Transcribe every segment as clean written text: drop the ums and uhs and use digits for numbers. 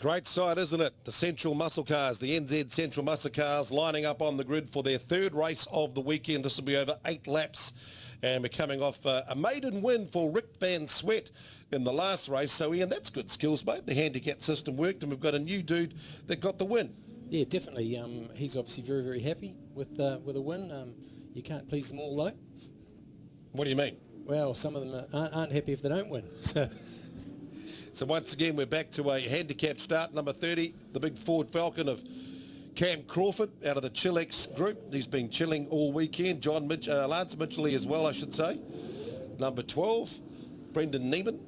Great sight, isn't it? The Central Muscle Cars, the NZ Central Muscle Cars lining up on the grid for their third race of the weekend. This will be over 8 laps. And we're coming off a maiden win for Rick Van Sweat in the last race. So, Ian, that's good skills, mate. The handicap system worked, and we've got a new dude that got the win. Yeah, definitely. He's obviously very, very happy with a win. You can't please them all, though. What do you mean? Well, some of them aren't happy if they don't win. So once again, we're back to a handicap start. Number 30, the big Ford Falcon of Cam Crawford out of the Chilex group. He's been chilling all weekend. Lance Mitchell as well, I should say. Number 12, Brendan Neiman.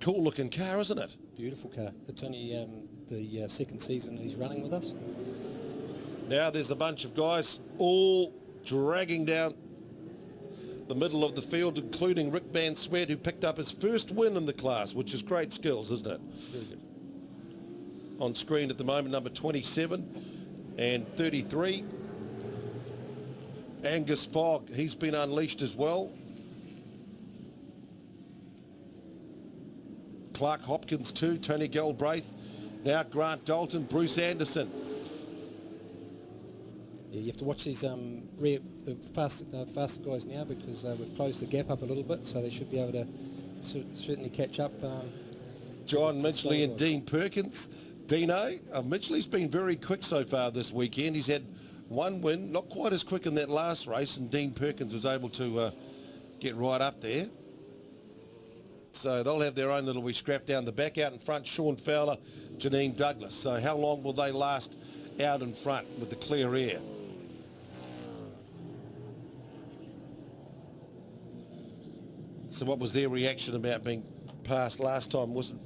Cool looking car, isn't it? Beautiful car. It's only the second season he's running with us. Now there's a bunch of guys all dragging down the middle of the field, including Rick Van Sweat, who picked up his first win in the class, which is great skills, isn't it? Very good. On screen at the moment, number 27 and 33. Angus Fogg, he's been unleashed as well. Clark Hopkins too, Tony Galbraith. Now Grant Dalton, Bruce Anderson. Yeah, you have to watch these the faster guys now, because we've closed the gap up a little bit, so they should be able to certainly catch up. John Mitchley and Dean Perkins. Dino, Mitchley's been very quick so far this weekend. He's had one win, not quite as quick in that last race, and Dean Perkins was able to get right up there. So they'll have their own little wee scrap down the back. Out in front, Sean Fowler, Janine Douglas. So how long will they last out in front with the clear air? So what was their reaction about being passed last time? Wasn't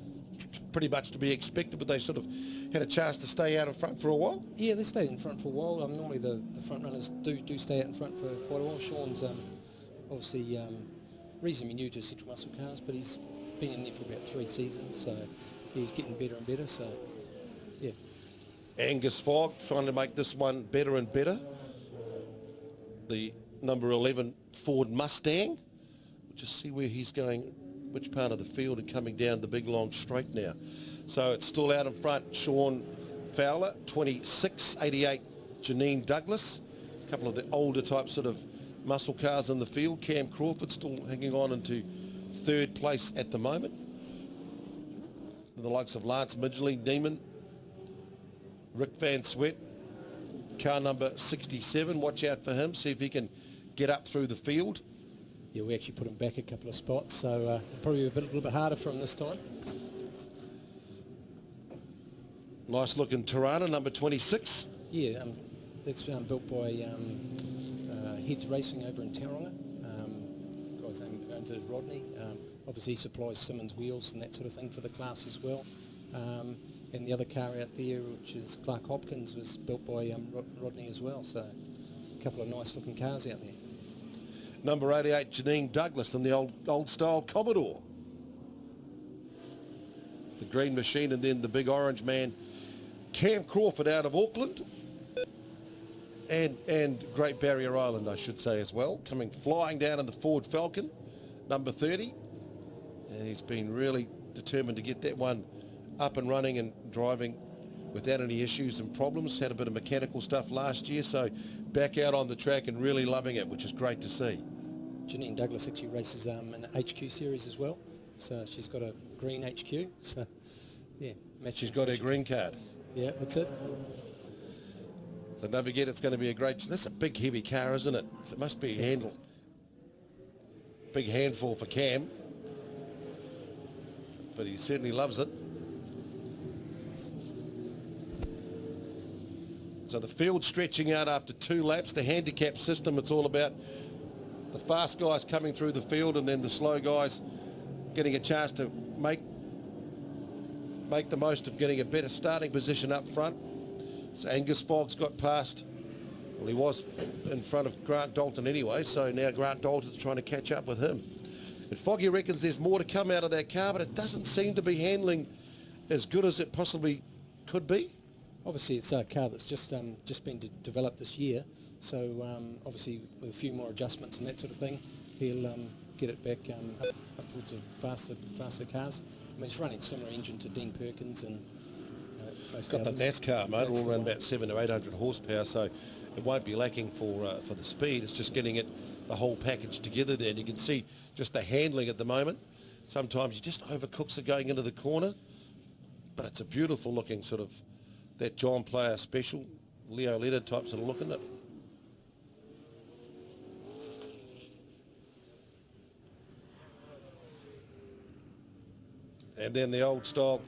pretty much to be expected, but they sort of had a chance to stay out in front for a while? Yeah, they stayed in front for a while. Normally the front runners do stay out in front for quite a while. Sean's obviously reasonably new to Central Muscle Cars, but he's been in there for about 3 seasons, so he's getting better and better, so yeah. Angus Fogg trying to make this one better and better. The number 11 Ford Mustang. We'll just see where he's going, which part of the field, and coming down the big long straight now. So it's still out in front, Sean Fowler, 26, 88, Janine Douglas. A couple of the older type sort of muscle cars in the field. Cam Crawford still hanging on into third place at the moment. The likes of Lance Midgley, Neiman, Rick Van Sweat, car number 67. Watch out for him, see if he can get up through the field. Yeah, we actually put him back a couple of spots, so probably a little bit harder for him this time. Nice looking Tirana, number 26. Yeah, that's built by Heads Racing over in Tauranga. Guy's name owns it, Rodney. Obviously he supplies Simmons wheels and that sort of thing for the class as well. And the other car out there, which is Clark Hopkins, was built by Rodney as well. So a couple of nice looking cars out there. Number 88, Janine Douglas, and the old style Commodore. The green machine, and then the big orange man, Cam Crawford out of Auckland. And Great Barrier Island, I should say, as well. Coming flying down in the Ford Falcon, number 30. And he's been really determined to get that one up and running and driving without any issues and problems. Had a bit of mechanical stuff last year, so back out on the track and really loving it, which is great to see. Janine Douglas actually races in the HQ series as well, so she's got a green HQ. So yeah, she's got her green card. Yeah, that's it. So don't forget, it's going to be a great. That's a big, heavy car, isn't it? So it must be handled. Big handful for Cam, but he certainly loves it. So the field stretching out after 2 laps. The handicap system, it's all about the fast guys coming through the field and then the slow guys getting a chance to make the most of getting a better starting position up front. So Angus Fogg's got past, well, he was in front of Grant Dalton anyway, so now Grant Dalton's trying to catch up with him. And Foggy reckons there's more to come out of that car, but it doesn't seem to be handling as good as it possibly could be. Obviously, it's a car that's just been developed this year, so obviously with a few more adjustments and that sort of thing, he'll get it back upwards of faster cars. I mean, it's running similar engine to Dean Perkins and It's got the NASCAR motor, all around about 700 to 800 horsepower, so it won't be lacking for the speed. It's just getting the whole package together there. And you can see just the handling at the moment. Sometimes he just overcooks it going into the corner, but it's a beautiful looking sort of that John Player special, Leo Leonard type sort of look, isn't it? And then the old style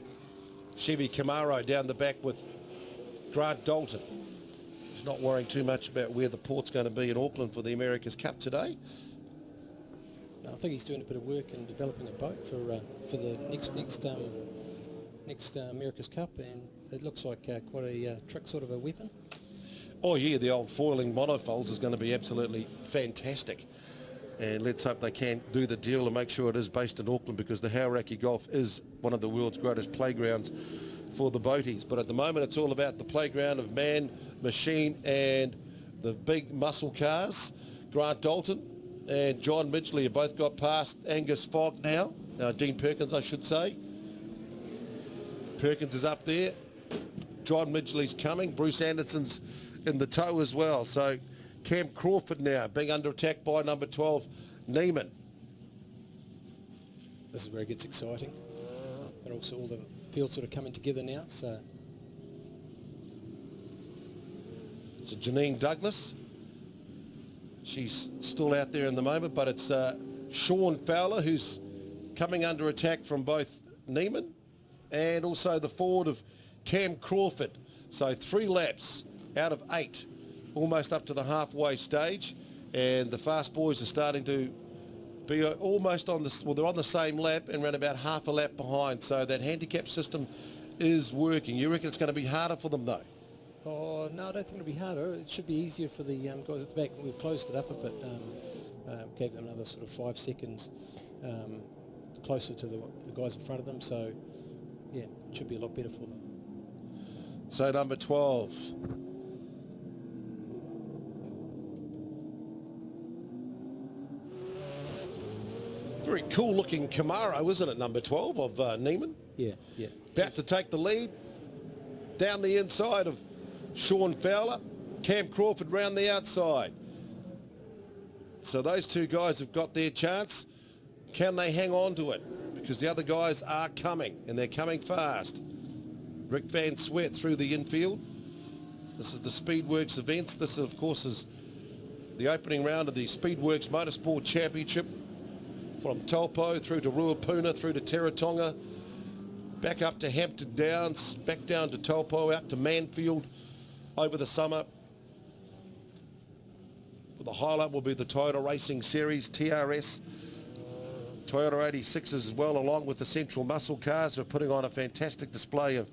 Chevy Camaro down the back with Grant Dalton. He's not worrying too much about where the port's going to be in Auckland for the America's Cup today. No, I think he's doing a bit of work in developing a boat for the next America's Cup, and it looks like quite a trick sort of a weapon. Oh yeah, the old foiling monofolds is going to be absolutely fantastic. And let's hope they can do the deal and make sure it is based in Auckland, because the Hauraki Golf is one of the world's greatest playgrounds for the boaties. But at the moment it's all about the playground of man, machine and the big muscle cars. Grant Dalton and John Midgley have both got past Angus Fogg now. Dean Perkins, I should say. Perkins is up there. John Midgley's coming. Bruce Anderson's in the tow as well. So Cam Crawford now being under attack by number 12, Neiman. This is where it gets exciting. But also all the fields sort of coming together now. So Janine Douglas. She's still out there in the moment, but it's Sean Fowler who's coming under attack from both Neiman and also the forward of Cam Crawford. So 3 laps out of 8. Almost up to the halfway stage, and the fast boys are starting to be almost on the, well, they're on the same lap and run about half a lap behind, so that handicap system is working. You reckon it's going to be harder for them though? Oh, no, I don't think it'll be harder. It should be easier for the guys at the back. We've closed it up a bit, gave them another sort of 5 seconds closer to the guys in front of them, so yeah, it should be a lot better for them. So number 12. Very cool looking Camaro, isn't it, number 12 of Neiman? Yeah, yeah. About to take the lead. Down the inside of Sean Fowler. Cam Crawford round the outside. So those 2 guys have got their chance. Can they hang on to it? Because the other guys are coming, and they're coming fast. Rick Van Sweat through the infield. This is the Speedworks events. This, of course, is the opening round of the Speedworks Motorsport Championship. From Taupo through to Ruapuna, through to Teretonga, back up to Hampton Downs, back down to Taupo, out to Manfield over the summer. The highlight will be the Toyota Racing Series, TRS, Toyota 86s as well, along with the Central Muscle cars, who are putting on a fantastic display of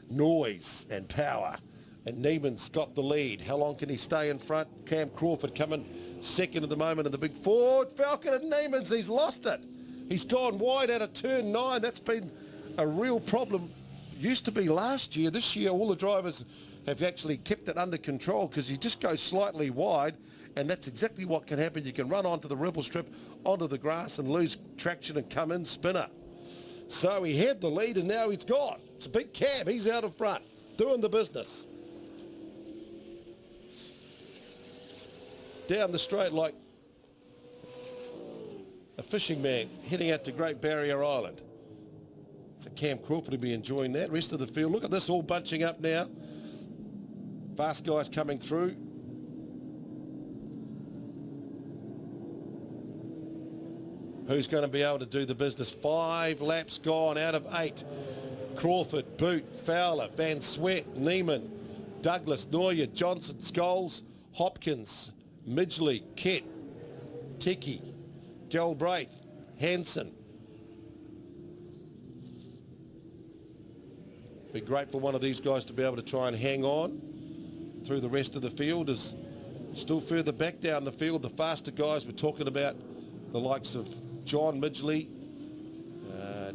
noise and power. And Neiman's got the lead. How long can he stay in front? Cam Crawford coming second at the moment in the big Ford Falcon, and Neiman's, he's lost it. He's gone wide out of turn 9. That's been a real problem. Used to be last year. This year all the drivers have actually kept it under control, because you just go slightly wide, and that's exactly what can happen. You can run onto the rebel strip, onto the grass, and lose traction and come in spinner. So he had the lead, and now he's gone. It's a big cab. He's out in front, doing the business. Down the straight like a fishing man heading out to Great Barrier Island. So Cam Crawford will be enjoying that. Rest of the field, look at this, all bunching up now. Fast guys coming through. Who's going to be able to do the business? 5 laps gone out of 8. Crawford, Boot, Fowler, Van Sweat, Neiman, Douglas, Neuer, Johnson, Scholes, Hopkins, Midgley, Kett, Tiki, Galbraith, Hanson. Be great for one of these guys to be able to try and hang on through the rest of the field. Is still further back down the field. The faster guys, we're talking about the likes of John Midgley,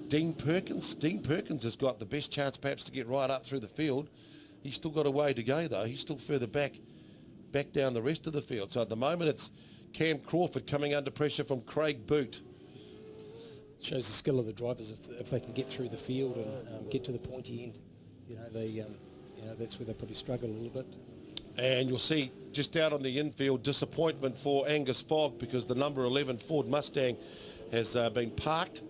Dean Perkins. Dean Perkins has got the best chance perhaps to get right up through the field. He's still got a way to go though. He's still further back down the rest of the field. So at the moment it's Cam Crawford coming under pressure from Craig Boot. Shows the skill of the drivers if they can get through the field and get to the pointy end. That's where they probably struggle a little bit. And you'll see just out on the infield, disappointment for Angus Fogg because the number 11 Ford Mustang has been parked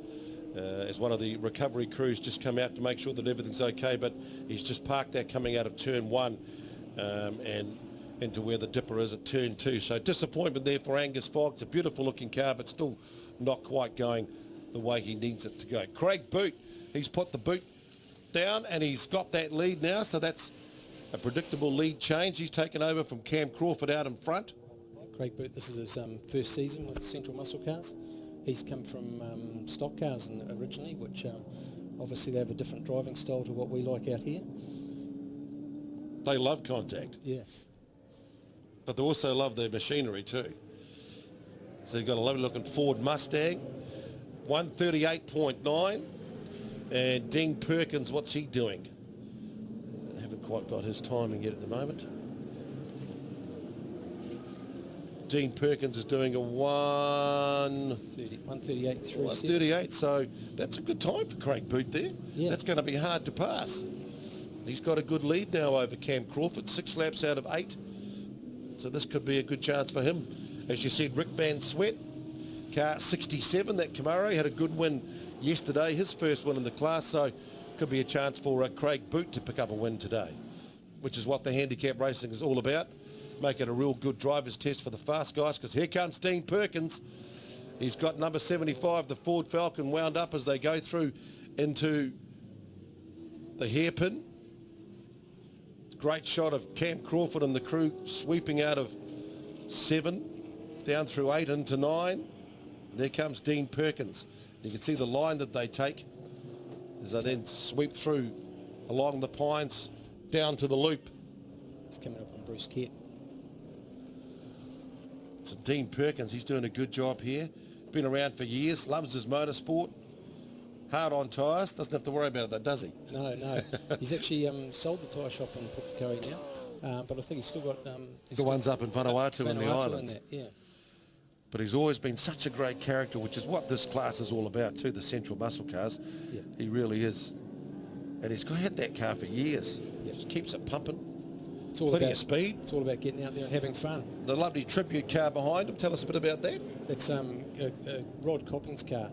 as one of the recovery crews just come out to make sure that everything's okay, but he's just parked there coming out of turn 1 and into where the dipper is at turn 2. So disappointment there for Angus Fogg. It's a beautiful looking car, but still not quite going the way he needs it to go. Craig Boot, he's put the boot down and he's got that lead now, so that's a predictable lead change. He's taken over from Cam Crawford out in front. Craig Boot, this is his first season with Central Muscle Cars. He's come from stock cars originally, which obviously they have a different driving style to what we like out here. They love contact. Yeah. But they also love their machinery too. So you've got a lovely looking Ford Mustang, 138.9. And Dean Perkins, what's he doing? Haven't quite got his timing yet at the moment. Dean Perkins is doing a 138.37. So that's a good time for Craig Boot there. Yeah. That's going to be hard to pass. He's got a good lead now over Cam Crawford, 6 laps out of 8. So this could be a good chance for him. As you said, Rick Van Sweat, car 67, that Camaro, had a good win yesterday, his first win in the class, so could be a chance for Craig Boot to pick up a win today, which is what the handicap racing is all about. Make it a real good driver's test for the fast guys, because here comes Dean Perkins. He's got number 75, the Ford Falcon, wound up as they go through into the hairpin. Great shot of Cam Crawford and the crew sweeping out of 7, down through 8 into 9. There comes Dean Perkins. You can see the line that they take as they then sweep through along the pines down to the loop. It's coming up on Bruce Kett. So Dean Perkins, he's doing a good job here. Been around for years, loves his motorsport. Hard on tyres, doesn't have to worry about it though, does he? No. He's actually sold the tyre shop in Pukekohe now, but I think he's still got... the ones up in Vanuatu and the islands. Yeah. But he's always been such a great character, which is what this class is all about too, the Central Muscle Cars. Yeah. He really is. And he's had that car for years. Yeah. Just keeps it pumping. It's all Plenty about of speed. It's all about getting out there and having fun. The lovely tribute car behind him. Tell us a bit about that. That's Rod Copping's car,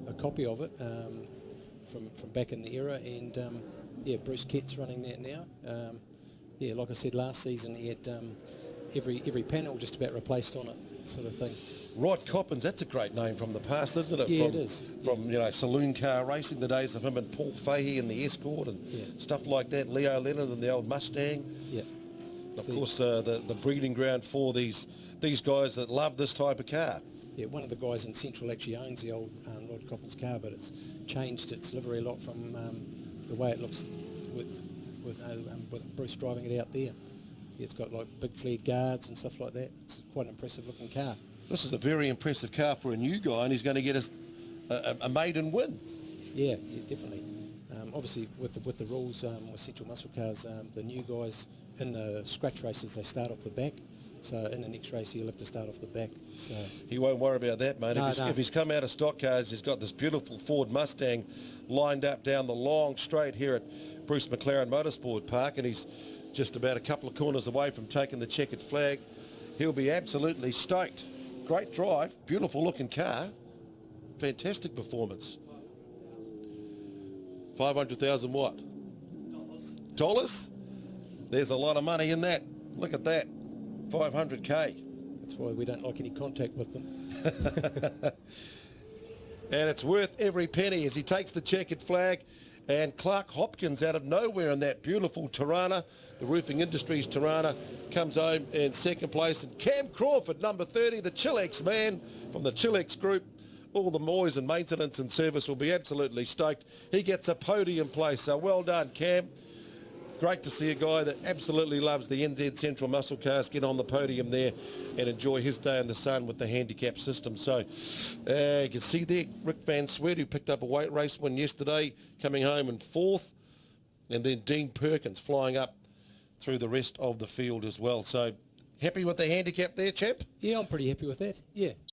a copy of it from back in the era, and Bruce Kett's running that now. Like I said, last season he had every panel just about replaced on it, sort of thing. Rod Coppins, that's a great name from the past, isn't it? Yeah, it is. From saloon car racing, the days of him and Paul Fahey and the Escort and stuff like that. Leo Leonard and the old Mustang. Yeah. Of course, the breeding ground for these guys that love this type of car. Yeah, one of the guys in Central actually owns the old Rod Coppins car, but it's changed its livery a lot from the way it looks with Bruce driving it out there. Yeah, it's got like big flared guards and stuff like that. It's quite an impressive looking car. This is a very impressive car for a new guy, and he's going to get us a maiden win. Yeah, definitely. Obviously, with the rules with Central Muscle Cars, the new guys in the scratch races, they start off the back. So in the next race, he'll have to start off the back. So he won't worry about that, mate. If he's come out of stock cars, he's got this beautiful Ford Mustang lined up down the long straight here at Bruce McLaren Motorsport Park, and he's just about a couple of corners away from taking the checkered flag. He'll be absolutely stoked. Great drive, beautiful looking car, fantastic performance. 500,000 what? Dollars? There's a lot of money in that. Look at that, 500K. That's why we don't like any contact with them. And it's worth every penny as he takes the checkered flag. And Clark Hopkins out of nowhere in that beautiful Tirana, the Roofing Industries Tirana, comes home in second place. And Cam Crawford, number 30, the Chilex man from the Chilex group. All the boys in maintenance and service will be absolutely stoked. He gets a podium place, so well done, Cam. Great to see a guy that absolutely loves the NZ Central Muscle Cars get on the podium there and enjoy his day in the sun with the handicap system. So you can see there Rick Van Sweat, who picked up a weight race win yesterday, coming home in 4th. And then Dean Perkins flying up through the rest of the field as well. So happy with the handicap there, champ? Yeah, I'm pretty happy with that. Yeah.